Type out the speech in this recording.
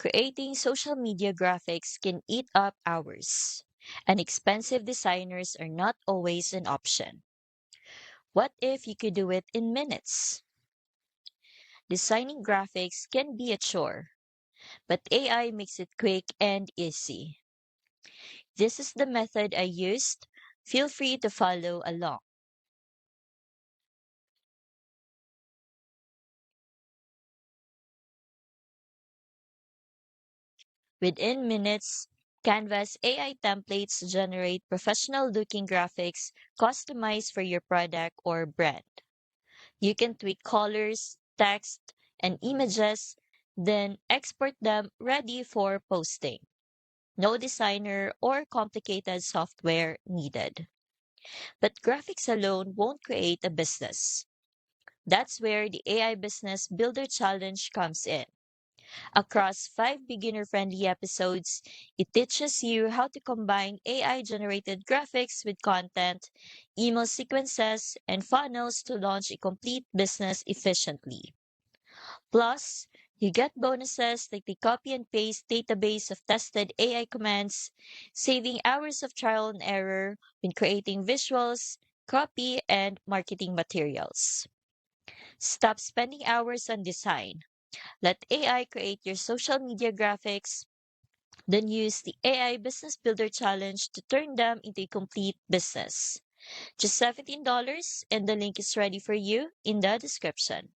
Creating social media graphics can eat up hours, and expensive designers are not always an option. What if you could do it in minutes? Designing graphics can be a chore, but AI makes it quick and easy. This is the method I used. Feel free to follow along. Within minutes, Canva's AI templates generate professional looking graphics customized for your product or brand. You can tweak colors, text, and images, then export them ready for posting. No designer or complicated software needed. But graphics alone won't create a business. That's where the AI Business Builder Challenge comes in. Across 5 beginner-friendly episodes, it teaches you how to combine AI-generated graphics with content, email sequences, and funnels to launch a complete business efficiently. Plus, you get bonuses like the copy and paste database of tested AI commands, saving hours of trial and error when creating visuals, copy, and marketing materials. Stop spending hours on design. Let AI create your social media graphics, then use the AI Business Builder Challenge to turn them into a complete business. Just $17, and the link is ready for you in the description.